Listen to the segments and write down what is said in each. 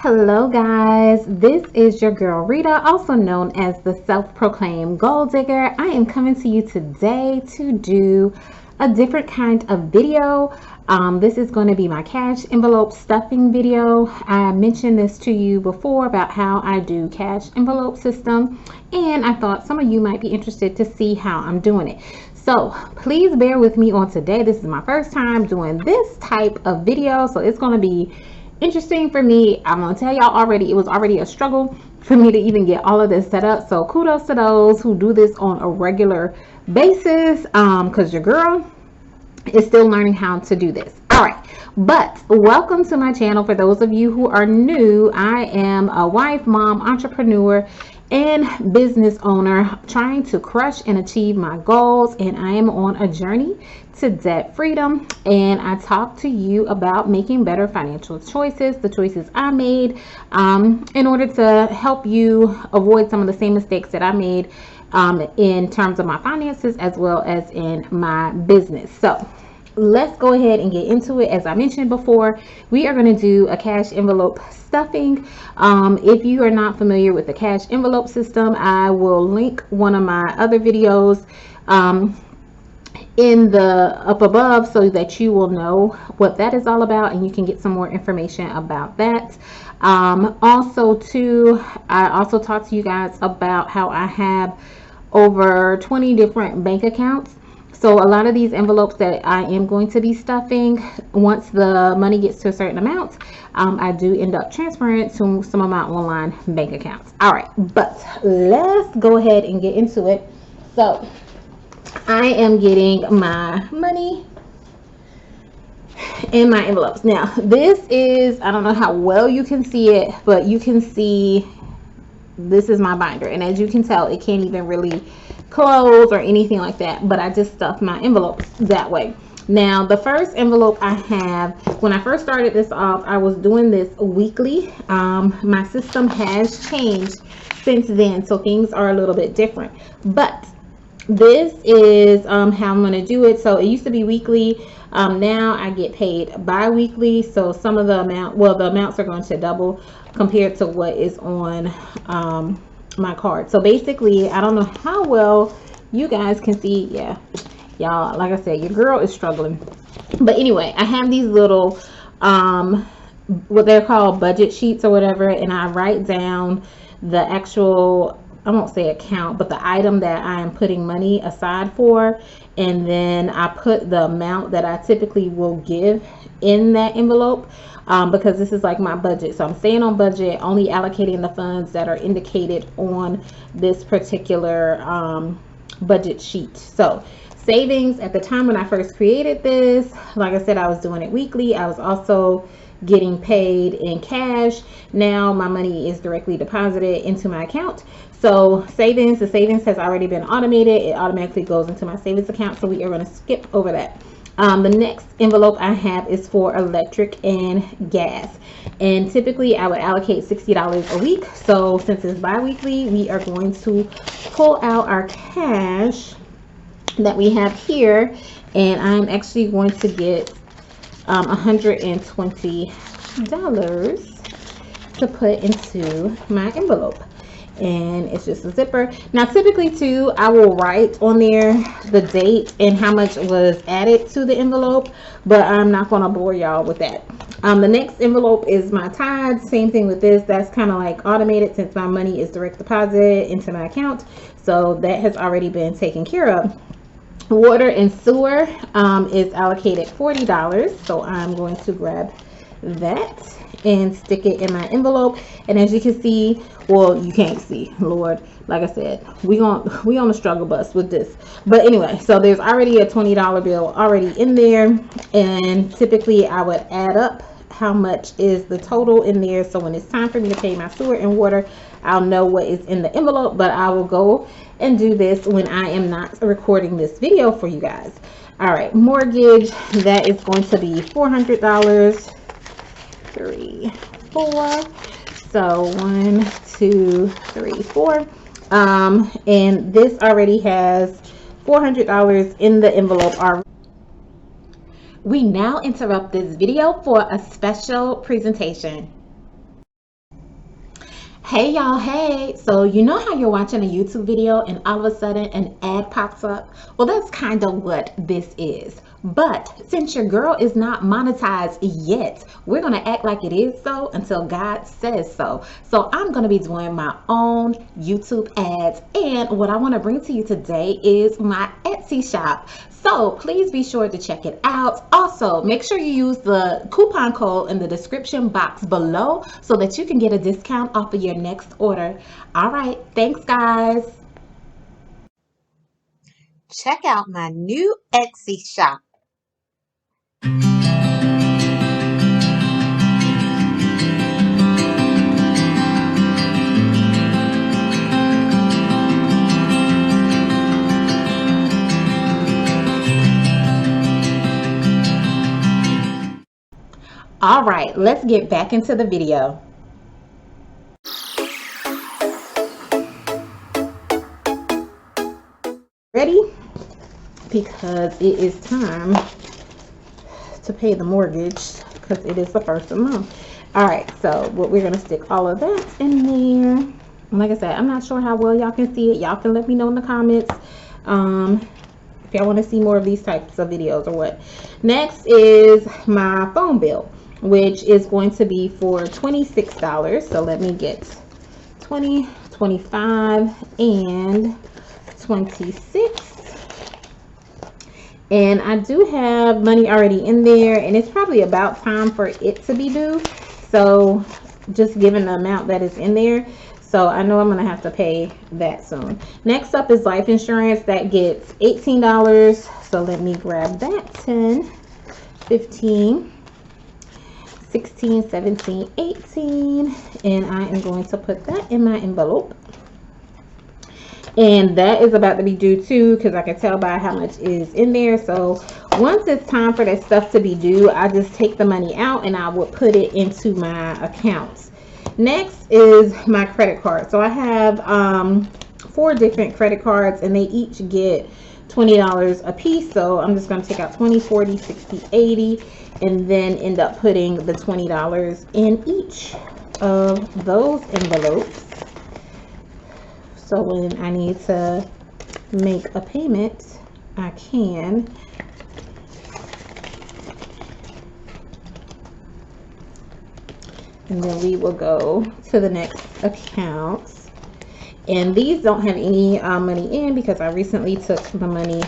Hello guys, this is your girl Rita, also known as the self-proclaimed gold digger. I am coming to you today to do a different kind of video. This is going to be my cash envelope stuffing video. I mentioned this to you before about how I do cash envelope system, and I thought some of you might be interested to see how I'm doing it. So please bear with me on today. This is my first time doing this type of video, so it's going to be interesting for me. I'm gonna tell y'all already, it was already a struggle for me to even get all of this set up, so kudos to those who do this on a regular basis, because your girl is still learning how to do this. All right, but welcome to my channel. For those of you who are new, I am a wife, mom, entrepreneur, and business owner trying to crush and achieve my goals, and I am on a journey to debt freedom. And I talk to you about making better financial choices, the choices I made, in order to help you avoid some of the same mistakes that I made in terms of my finances as well as in my business. So let's go ahead and get into it. As I mentioned before, we are going to do a cash envelope stuffing. If you are not familiar with the cash envelope system, I will link one of my other videos in the up above so that you will know what that is all about and you can get some more information about that. Also too, I also talked to you guys about how I have over 20 different bank accounts. So a lot of these envelopes that I am going to be stuffing, once the money gets to a certain amount, I do end up transferring it to some of my online bank accounts. All right, but let's go ahead and get into it. So I am getting my money in my envelopes. Now this is, I don't know how well you can see it, but you can see this is my binder, and as you can tell, it can't even really close or anything like that, but I just stuff my envelopes that way. Now the first envelope I have, when I first started this off, I was doing this weekly. My system has changed since then, so things are a little bit different, but this is how I'm going to do it. So it used to be weekly. Now I get paid bi-weekly, so some of the amount, well, the amounts are going to double compared to what is on my card. So basically, I don't know how well you guys can see. Yeah, y'all, like I said, your girl is struggling, but anyway, I have these little what they're called budget sheets or whatever, and I write down the actual, I won't say account, but the item that I am putting money aside for, and then I put the amount that I typically will give in that envelope, because this is like my budget. So I'm staying on budget, only allocating the funds that are indicated on this particular budget sheet. So savings, at the time when I first created this, like I said, I was doing it weekly. I was also getting paid in cash. Now my money is directly deposited into my account. So savings, the savings has already been automated. It automatically goes into my savings account, so we are going to skip over that. The next envelope I have is for electric and gas, and typically I would allocate $60 a week. So since it's bi-weekly, we are going to pull out our cash that we have here, and I'm actually going to get $120 to put into my envelope, and it's just a zipper. Now typically too, I will write on there the date and how much was added to the envelope, but I'm not going to bore y'all with that. The next envelope is my tithes. Same thing with this. That's kind of like automated since my money is direct deposit into my account, so that has already been taken care of. Water and sewer is allocated $40, so I'm going to grab that and stick it in my envelope. And as you can see, well, you can't see, Lord, like I said, we on the struggle bus with this, but anyway, so there's already a $20 bill already in there, and typically I would add up how much is the total in there, so when it's time for me to pay my sewer and water, I'll know what is in the envelope. But I will go and do this when I am not recording this video for you guys. All right, mortgage, that is going to be $400. 3, 4. So 1, 2, 3, 4. And this already has $400 in the envelope already. We now interrupt this video for a special presentation. Hey y'all, hey. So you know how you're watching a YouTube video and all of a sudden an ad pops up? Well, that's kind of what this is. But since your girl is not monetized yet, we're going to act like it is so until God says so. So I'm going to be doing my own YouTube ads. And what I want to bring to you today is my Etsy shop. So please be sure to check it out. Also, make sure you use the coupon code in the description box below so that you can get a discount off of your next order. All right, thanks guys. Check out my new Etsy shop. All right, let's get back into the video. Ready? Because it is time to pay the mortgage because it is the first of the month. All right, so what we're gonna stick all of that in there. And like I said, I'm not sure how well y'all can see it. Y'all can let me know in the comments if y'all want to see more of these types of videos or what. Next is my phone bill, which is going to be for $26. So let me get 20, 25, and 26. And I do have money already in there, and it's probably about time for it to be due. So just given the amount that is in there, so I know I'm gonna have to pay that soon. Next up is life insurance. That gets $18. So let me grab that. 10, 15, 16, 17, 18, and I am going to put that in my envelope. And that is about to be due too, because I can tell by how much is in there. So once it's time for that stuff to be due, I just take the money out and I will put it into my accounts. Next is my credit card. So I have 4 different credit cards, and they each get $20 a piece. So I'm just going to take out 20, 40, 60, 80, and then end up putting the $20 in each of those envelopes. So when I need to make a payment, I can. And then we will go to the next accounts. And these don't have any money in because I recently took the money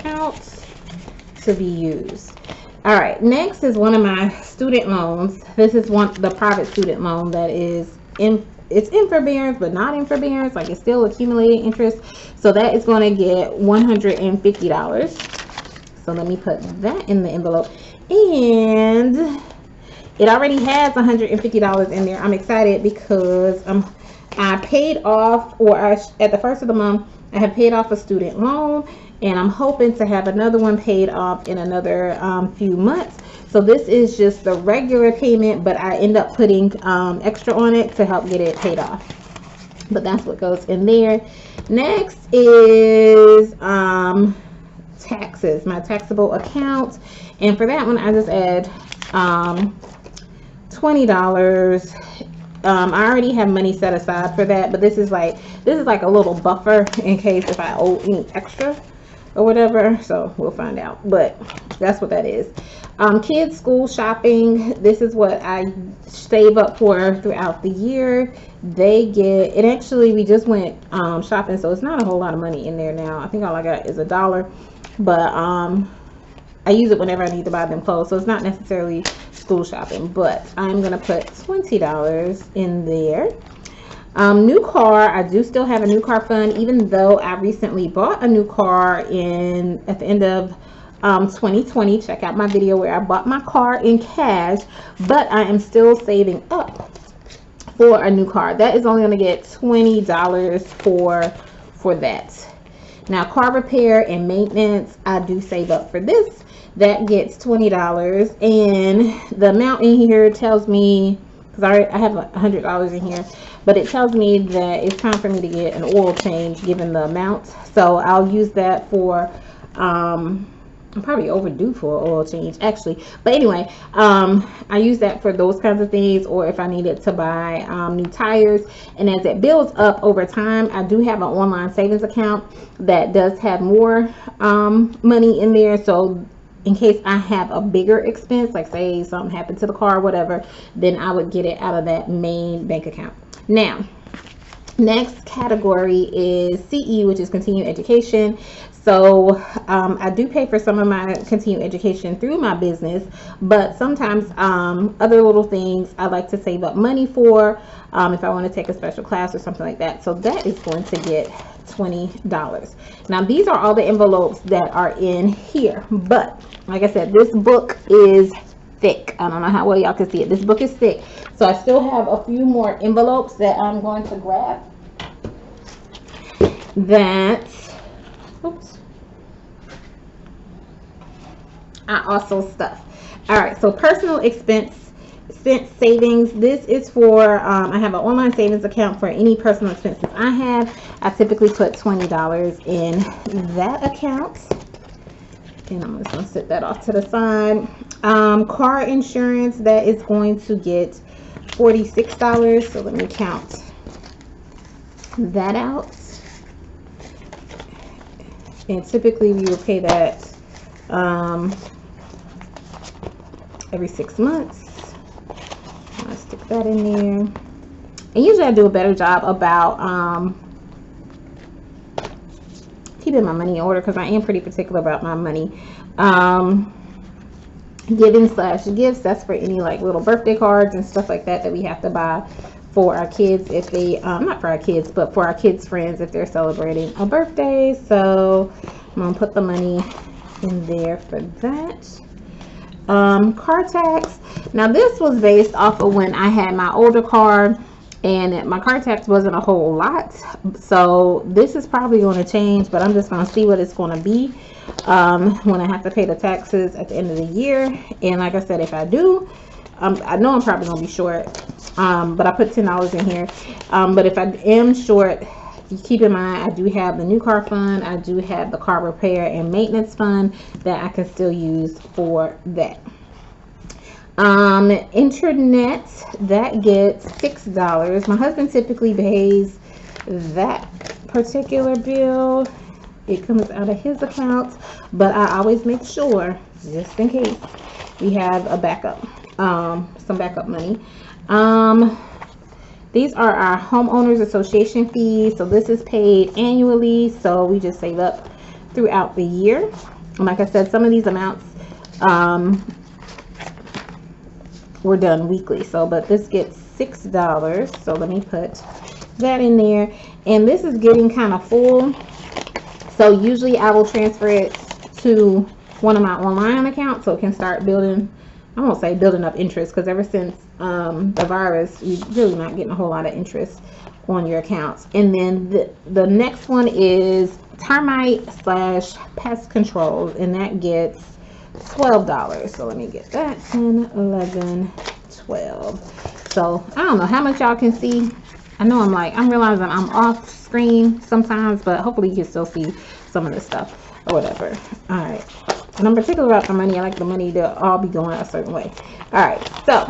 out to be used. All right, next is one of my student loans. This is the private student loan that is it's in forbearance but not in forbearance, like it's still accumulating interest. So that is going to get $150. So let me put that in the envelope, and it already has $150 in there. I'm excited because I paid off, or at the first of the month I have paid off a student loan, and I'm hoping to have another one paid off in another few months. So this is just the regular payment, but I end up putting extra on it to help get it paid off. But that's what goes in there. Next is taxes, my taxable account, and for that one I just add $20. I already have money set aside for that, but this is like a little buffer in case if I owe any extra or whatever. So we'll find out, but that's what that is. Kids school shopping, this is what I save up for throughout the year. They get it. Actually, we just went shopping, so it's not a whole lot of money in there now. I think all I got is $1, but I use it whenever I need to buy them clothes, so it's not necessarily school shopping. But I'm gonna put $20 in there. New car, I do still have a new car fund, even though I recently bought a new car at the end of 2020. Check out my video where I bought my car in cash, but I am still saving up for a new car. That is only going to get $20 for that. Now, car repair and maintenance, I do save up for this. That gets $20, and the amount in here tells me, because I have $100 in here, but it tells me that it's time for me to get an oil change given the amount. So I'll use that for I'm probably overdue for an oil change actually, but anyway, I use that for those kinds of things, or if I needed to buy new tires. And as it builds up over time, I do have an online savings account that does have more money in there, so in case I have a bigger expense, like say something happened to the car or whatever, then I would get it out of that main bank account. Now, next category is CE, which is continuing education. So I do pay for some of my continuing education through my business, but sometimes other little things I like to save up money for if I want to take a special class or something like that. So that is going to get $20. Now these are all the envelopes that are in here, but like I said, this book is thick. I don't know how well y'all can see it. This book is thick, so I still have a few more envelopes that I'm going to grab. That, oops, I also stuff. All right, so personal expense savings. This is for I have an online savings account for any personal expenses I have. I typically put $20 in that account, and I'm just gonna set that off to the side. Car insurance, that is going to get $46. So let me count that out. And typically we will pay that every 6 months. I'll stick that in there. And usually I do a better job about keeping my money in order, because I am pretty particular about my money. Giving/gifts, that's for any like little birthday cards and stuff like that that we have to buy for our kids if they not for our kids, but for our kids' friends if they're celebrating a birthday. So I'm gonna put the money in there for that. Car tax. Now this was based off of when I had my older car, and my car tax wasn't a whole lot, so this is probably going to change, but I'm just going to see what it's going to be when I have to pay the taxes at the end of the year. And like I said, if I do, I know I'm probably going to be short, but I put $10 in here. But if I am short, keep in mind I do have the new car fund, I do have the car repair and maintenance fund that I can still use for that. Internet, that gets $6. My husband typically pays that particular bill. It comes out of his account, but I always make sure, just in case, we have a backup, some backup money. These are our homeowners association fees. So this is paid annually, so we just save up throughout the year. And like I said, some of these amounts were done weekly, so but this gets $6, so let me put that in there. And this is getting kind of full, so usually I will transfer it to one of my online accounts so it can start building. I won't say building up interest, because ever since the virus, you're really not getting a whole lot of interest on your accounts. And then the next one is termite/pest control, and that gets $12. So let me get that. 10, 11, 12. So I don't know how much y'all can see. I know I'm realizing I'm off screen sometimes, but hopefully you can still see some of this stuff or whatever. All right, and I'm particular about the money. I like the money to all be going a certain way. All right, so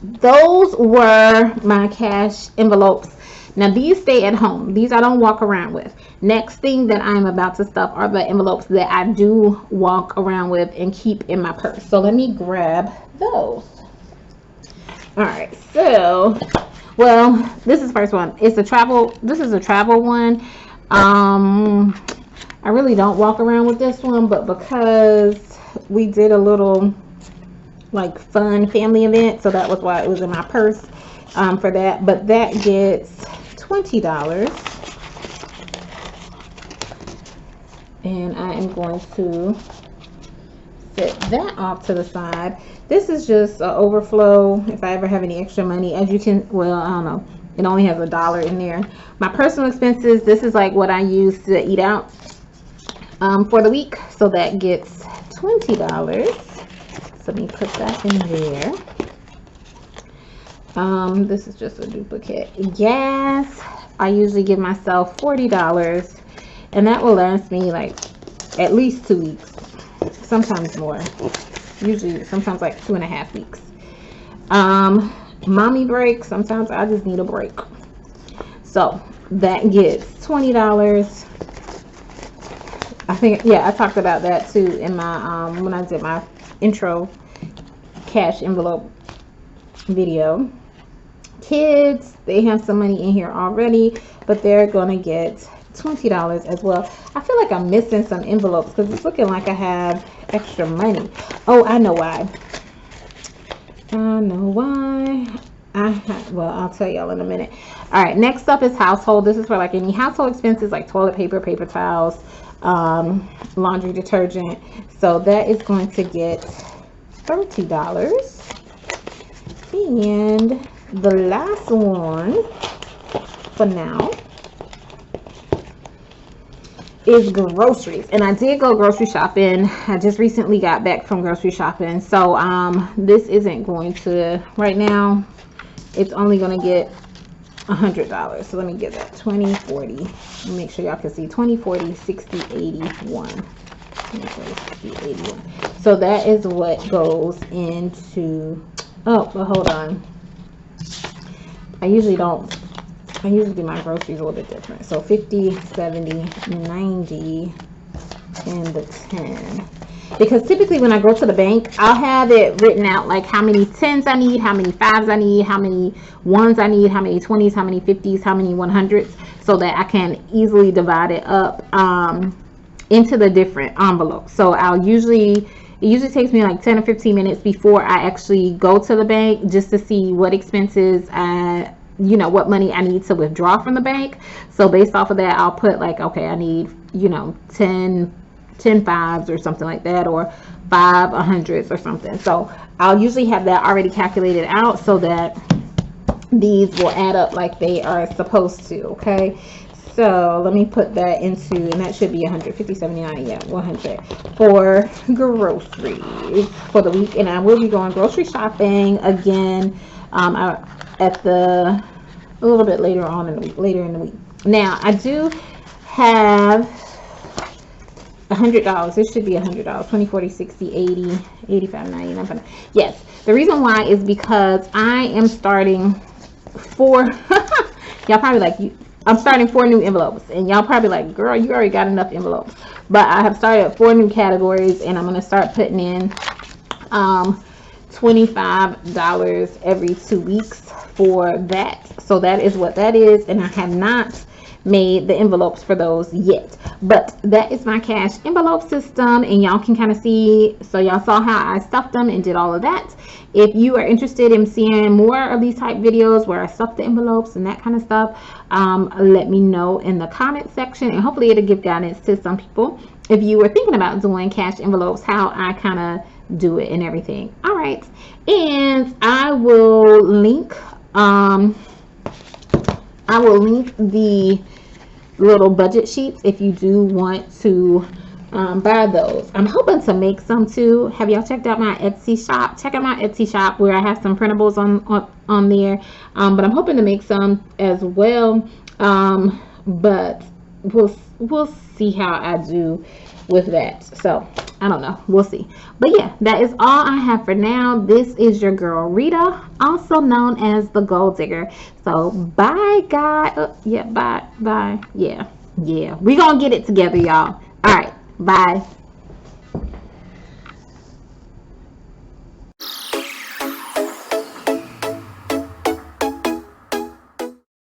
those were my cash envelopes. Now these stay at home. These I don't walk around with. Next thing that I'm about to stuff are the envelopes that I do walk around with and keep in my purse. So let me grab those. All right, so, well, this is the first one. It's a travel, this is a travel one. I really don't walk around with this one, but because we did a little like fun family event, so that was why it was in my purse for that. But that gets $20, and I am going to set that off to the side. This is just an overflow if I ever have any extra money. As you can, well, I don't know, it only has $1 in there. My personal expenses, this is like what I use to eat out for the week, so that gets $20. So let me put that in there. This is just a duplicate. Gas, I usually give myself $40, and that will last me like at least 2 weeks. sometimes more. Usually, sometimes like 2.5 weeks. Mommy break. Sometimes I just need a break. So that gets $20. I think, yeah, I talked about that too in my when I did my intro cash envelope video. Kids, they have some money in here already, but they're gonna get $20 as well. I feel like I'm missing some envelopes because it's looking like I have extra money. Oh, I know why. Well, I'll tell y'all in a minute. All right, next up is household. This is for like any household expenses like toilet paper, paper towels, laundry detergent. So that is going to get $30. And the last one for now is groceries. And I did go grocery shopping. I just recently got back from grocery shopping. So this isn't going to, right now, it's only going to get $100. So let me get that 20, 40. Make sure y'all can see 20, 40, 60, 81. 20, 40, 60, 81. So that is what goes into, oh, but hold on. I usually do my groceries a little bit different. So 50, 70, 90, and the 10. Because typically when I go to the bank, I'll have it written out like how many 10s I need, how many 5s I need, how many 1s I need, how many 20s, how many 50s, how many 100s, so that I can easily divide it up into the different envelopes. So it usually takes me like 10 or 15 minutes before I actually go to the bank just to see what expenses what money I need to withdraw from the bank. So based off of that, I'll put like, okay, I need 10 5s or something like that, or 5 100s or something. So I'll usually have that already calculated out so that these will add up like they are supposed to. Okay, so let me put that into, and that should be 150, 79, yeah, 100 for groceries for the week. And I will be going grocery shopping again a little bit later on in the week. Now I do have $100. This should be $100. 20, 40, 60, 80, 85, 90, 95. Yes. The reason why is because I am starting 4. Y'all probably like, I'm starting 4 new envelopes, and y'all probably like, girl, you already got enough envelopes. But I have started 4 new categories, and I'm going to start putting in $25 every 2 weeks for that. So that is what that is, and I have not made the envelopes for those yet, but that is my cash envelope system, and y'all can kind of see. So y'all saw how I stuffed them and did all of that. If you are interested in seeing more of these type videos where I stuff the envelopes and that kind of stuff, let me know in the comment section, and hopefully it'll give guidance to some people if you were thinking about doing cash envelopes, how I kind of do it and everything. All right, and I will link the little budget sheets if you do want to buy those. I'm hoping to make some too. Have y'all checked out my Etsy shop? Check out my Etsy shop where I have some printables on there, but I'm hoping to make some as well, but we'll see how I do with that. So I don't know, we'll see. But yeah, that is all I have for now. This is your girl Rita, also known as the Gold Digger. So bye guys. Bye. Yeah, we gonna get it together, y'all. All right, bye.